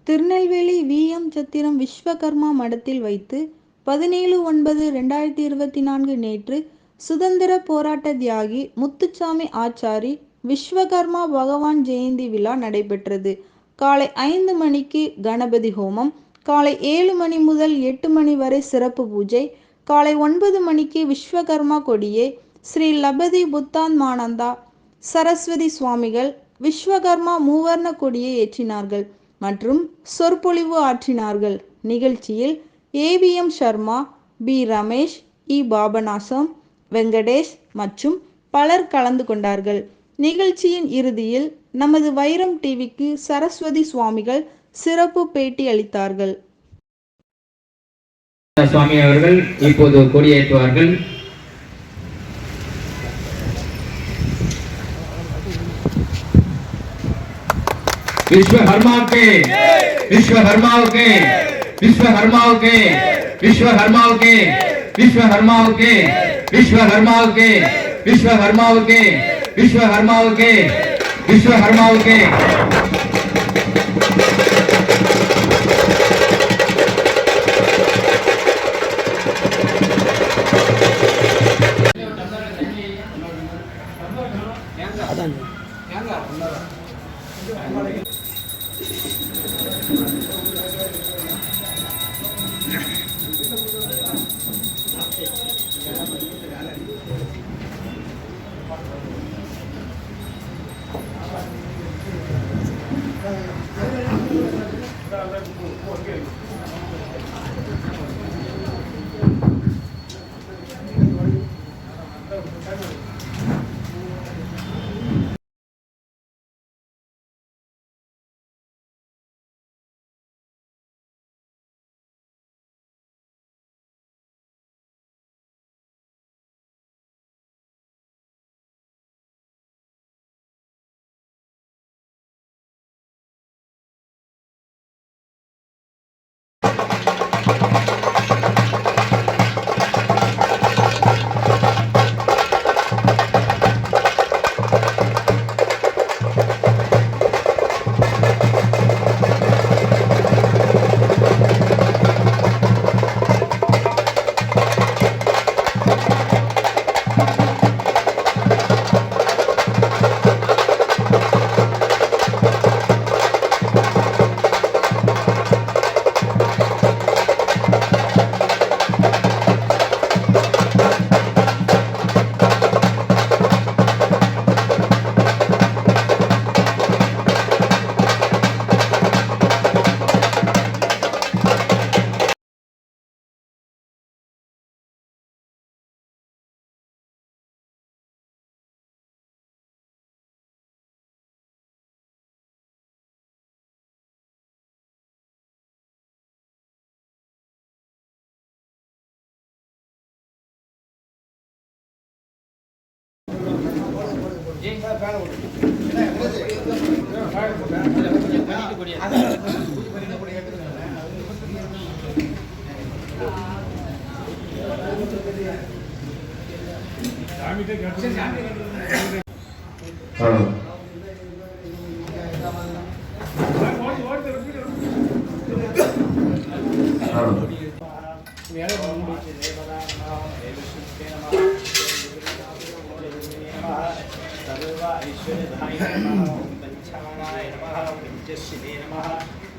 திருநெல்வேலி வி.எம். சத்திரம் விஸ்வகர்மா மடத்தில் வைத்து 17/9/2024 நேற்று சுதந்திர போராட்ட தியாகி முத்துசாமி ஆச்சாரி விஸ்வகர்மா பகவான் ஜெயந்தி விழா நடைபெற்றது. காலை 5 மணிக்கு கணபதி ஹோமம், காலை 7 மணி முதல் 8 மணி வரை சிறப்பு பூஜை, காலை 9 மணிக்கு விஸ்வகர்மா கொடியை ஸ்ரீ லபதி புத்தாத்மானந்தா சரஸ்வதி சுவாமிகள் விஸ்வகர்மா மூவர்ண கொடியை ஏற்றினார்கள் மற்றும் சொற்பொழிவு ஆற்றினார்கள். நிகழ்ச்சியில் ஏ.வி.எம். சர்மா, பி. ரமேஷ், இ. பாபநாசம், வெங்கடேஷ் மற்றும் பலர் கலந்து கொண்டார்கள். நிகழ்ச்சியின் இறுதியில் நமது வைரம் டிவிக்கு சரஸ்வதி சுவாமிகள் சிறப்பு பேட்டி அளித்தார்கள். சுவாமி அவர்கள் இப்போது கொடியேற்றுவார்கள். विश्वकर्मा के विश्वकर्माओं के विश्वकर्माओं के विश्वकर्माओं के विश्वकर्माओं के विश्वकर्माओं के विश्वकर्माओं के विश्वकर्माओं के विश्वकर्माओं के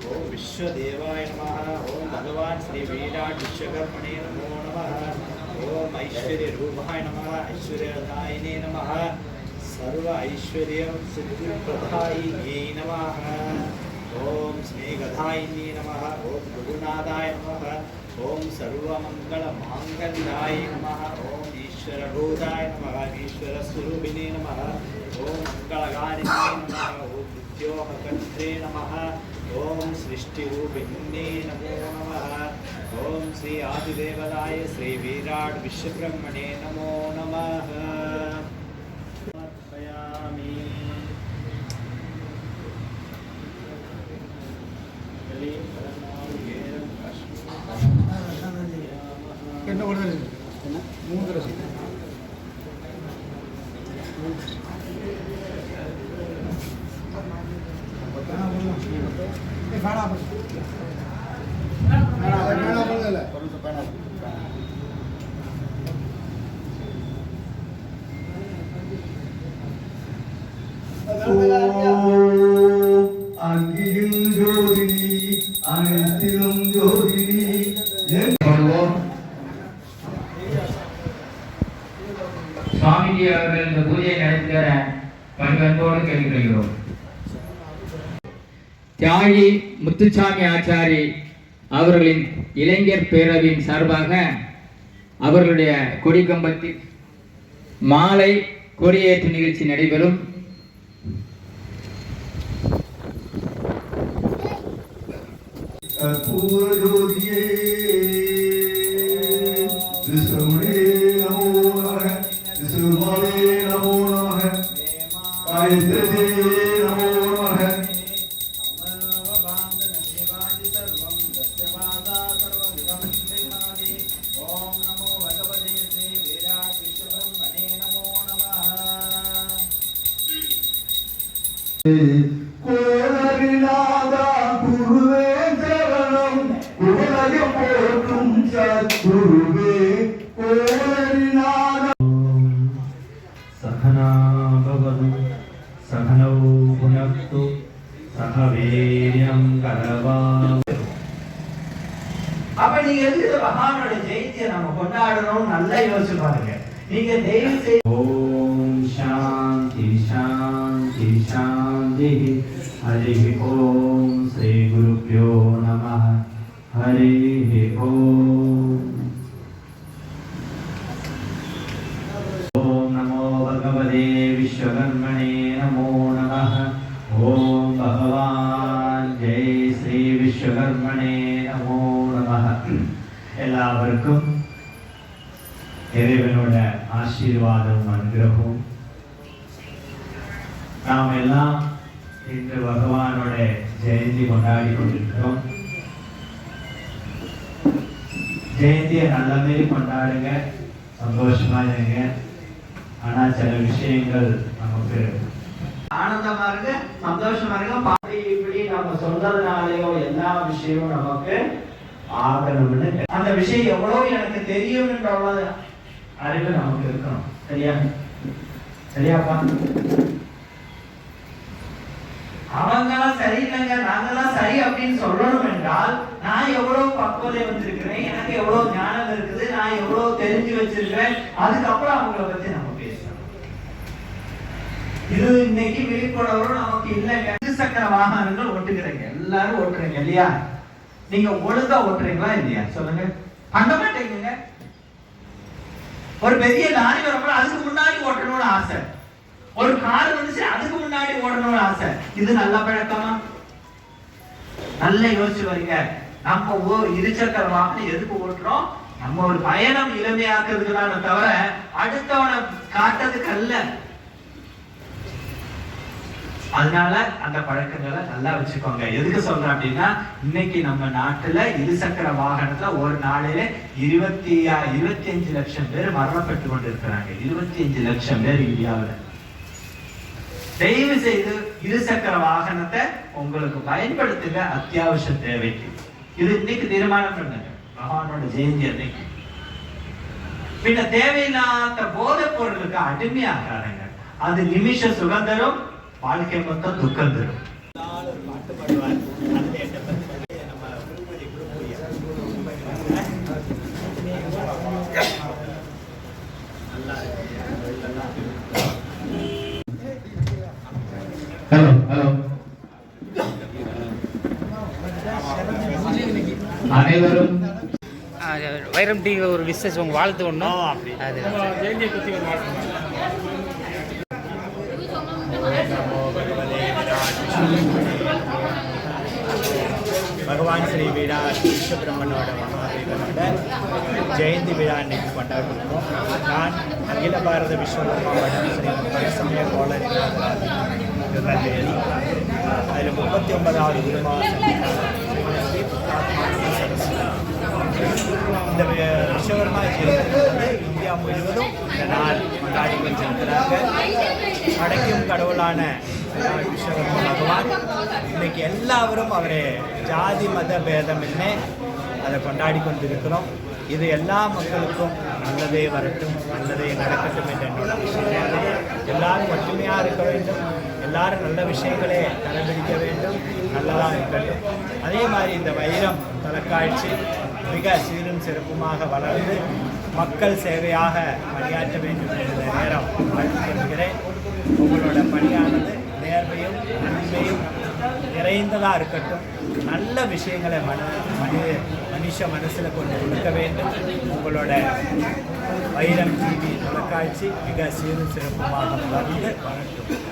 ओम विश्वदेवाय नमः। ओम भगवान श्री विराट विश्वकर्मणे नमो नमः। ओम ऐश्वर्य रूपाय नमः। ऐश्वर्यदायिने नमः। सर्व ऐश्वर्यं सिद्धिप्रदायिने नमः। ओम स्नेहदायिने नमः। ओम गुरुनाथाय नमः। ओम सर्वमंगलमांगल्याय नमः। ओम ईश्वरभूताय नमः। ईश्वरस्वरूपिणे नमः। ओम मंगलकारिणे नमः। ओम उद्योगकर्त्रे नमः। ओम सृष्टिरूपिणे नमो नमः। ओम श्री आदिदेवताय श्री विराट विश्वब्रह्मणे नमो नमः। समर्पयामि। அங்கியும் ஜோதினி அனைத்திலும் ஜோதினி. சுவாமிஜி அவர்கள் இந்த பூஜையை நடத்தி தர பணிவன்போடு கேட்டுக்கொள்கிறோம். தியாகி முத்துசாமி ஆச்சாரி அவர்களின் இளைஞர் பேரவையின் சார்பாக அவர்களுடைய கொடிக்கம்பத்தில் மாலை கொடியேற்று நிகழ்ச்சி நடைபெறும். கற்பூர ஜோதியே விஷ்ணுவே நமோ நமः, விஷ்ணுமாலே நமோ நமः, காயத்ரியே நமோ நமः. ஓம் நமோ பகவதே ஸ்ரீ வீராட் விஸ்வபிரம்மணே நமோ நமः. கோலரிநாதா குருவே சரணம், குவலயம் போற்றும் சத்குருவே கோலரிநாதா. सहना भवतु सहनौ भुनक्तु सह वीर्यं करवावहै. அப்ப நீங்க எதுக்கு பகவானோட ஜெயந்தியை நம்ம கொண்டாடணும் நல்லா யோசிச்சு பாருங்க. நீங்க தெய்வம் செய்ய ओम शांति शांति शांति. हरि ओम श्री गुरुभ्यो नमः. हरि ओम. ओम नमो भगवते विश्वकर्मणे नमो नमः. ओम भगवान जय श्री विश्वकर्मणे नमो नमः. எல்லாவருக்கும் இறைவனோட ஆசீர்வாதம் அனுகிரகம். நாம் எல்லாம் இன்று பகவானோட ஜெயந்தி கொண்டாடி கொண்டிருக்கிறோம். ஜெயந்தியை நல்ல மாரி கொண்டாடுங்க, சந்தோஷமா இருங்க. ஆனா சில விஷயங்கள் நமக்கு ஆனந்தமா இருக்கு, சந்தோஷமா இருக்கு. பாதி இப்படி நம்ம சொல்றதுனாலயோ எல்லா விஷயமும் நமக்கு ஆகணும்னு அந்த விஷயம் எவ்வளவு எனக்கு தெரியும்ன்ற அறிவு நமக்கு இருக்கணும். சரியா? சரியாப்பா? அவங்கெல்லாம் சரியில்லைங்க, நாங்கெல்லாம் சரி அப்படின்னு சொல்லணும் என்றால் நான் எவ்வளவு பக்குவதை வச்சிருக்கிறேன், எனக்கு எவ்வளவு ஞானம் இருக்குது, நான் எவ்வளவு தெரிஞ்சு வச்சிருக்கிறேன், அதுக்கப்புறம் அவங்கள பத்தி நம்ம பேசணும். இது இன்னைக்கு விழிப்புணர்வு நமக்கு இல்லைங்க. இருசக்கர வாகனங்கள் ஓட்டுகிறீங்க, எல்லாரும் ஓட்டுறீங்க இல்லையா? நீங்க ஒழுங்கா ஓட்டுறீங்களா இல்லையா சொல்லுங்க? பண்ண மாட்டேங்க. ஒரு பெரிய லாரி வரப்போ அதுக்கு முன்னாடி ஓட்டணும்னு ஆசை, ஒரு கார் வந்துச்சு அதுக்கு முன்னாடி ஓடணும்னு ஆசை. இது நல்ல பழக்கமா? நல்லா யோசிச்சு வரீங்க. நம்ம இருசக்கர வாகனம் எதுக்கு ஓட்டுறோம்? நம்ம ஒரு பயணம் இளமையாக்குறதுக்கு தானே தவிர அடுத்தவனை காட்டுறதுக்கு அல்ல. அதனால அந்த பழக்கங்களை நல்லா வச்சுக்கோங்க. எதுக்கு சொல்றேன் அப்படின்னா, இன்னைக்கு நம்ம நாட்டுல இருசக்கர வாகனத்துல ஒரு நாளில 25 லட்சம் பேர் மரணப்பட்டு கொண்டிருக்கிறாங்க. 25 லட்சம் பேர் இந்தியாவில். தயவு செய்து இருசக்கர வாகனத்தை உங்களுக்கு பயன்படுத்துங்க அத்தியாவசிய தேவைக்கு. இது இன்னைக்கு தீர்மானம் பண்ணுங்க பகவானோட ஜெயந்தி அன்னைக்கு. பின்ன தேவையில்லாத போதைப் பொருளுக்கு அடிமையாகாதுங்க. அது நிமிஷ சுகந்தரும், வாழ்க்கை மொத்தம் துக்கம் தரும். பாட்டு பாடுவார். அதுல என்ன பத்தி நம்ம குருபதி நல்லா ஹலோ ஹலோ அனைவரும் வைரம் டி ஒரு விசேஷம் உங்க வாழ்த்து ஒன்றும் அது பகவான் ஸ்ரீ வீராட் விஸ்வபிரம்மனோட மகாதேவனோட ஜெயந்தி விழா இன்னைக்கு கொண்டாடுறோம். நான் அகில பாரத விஸ்வகர்மா மடம் ஸ்ரீ பரசமய கோளரிநாதராதி திருநெல்வேலி. அதில் 39வது குருமாசம் இந்த விஸ்வகர்மா ஜெயந்தி வந்து இந்தியா முழுவதும் இந்த நாள் கொண்டாடி கொண்டிருக்கிறாங்க. படைக்கும் கடவுளான விஸ்வகர்மா பகவான். இன்னைக்கு எல்லாரும் அவரை ஜாதி மத பேதமில்லை அதை கொண்டாடி கொண்டிருக்கிறோம். இது எல்லா மக்களுக்கும் நல்லதே வரட்டும், நல்லதே நடக்கட்டும் என்ற என்னோட விஷயம். எல்லாரும் ஒற்றுமையாக இருக்க வேண்டும், எல்லாரும் நல்ல விஷயங்களே கடைபிடிக்க வேண்டும், நல்லதாக இருக்கட்டும். அதே மாதிரி இந்த வைரம் தொலைக்காட்சி மிக சீரும் சிறப்புமாக வளர்ந்து மக்கள் சேவையாக பணியாற்ற வேண்டும் என்ற நேரம் வாழ்த்து கொள்கிறேன். உங்களோட பணியானது நேர்மையும் நன்மையும் நிறைந்ததாக இருக்கட்டும். நல்ல விஷயங்களை மனுஷ மனசில் கொண்டு கொடுக்க வேண்டும். உங்களோட வைரம் டிவி தொலைக்காட்சி மிக சீரும் சிறப்புமாக வளர்ந்து வரட்டும்.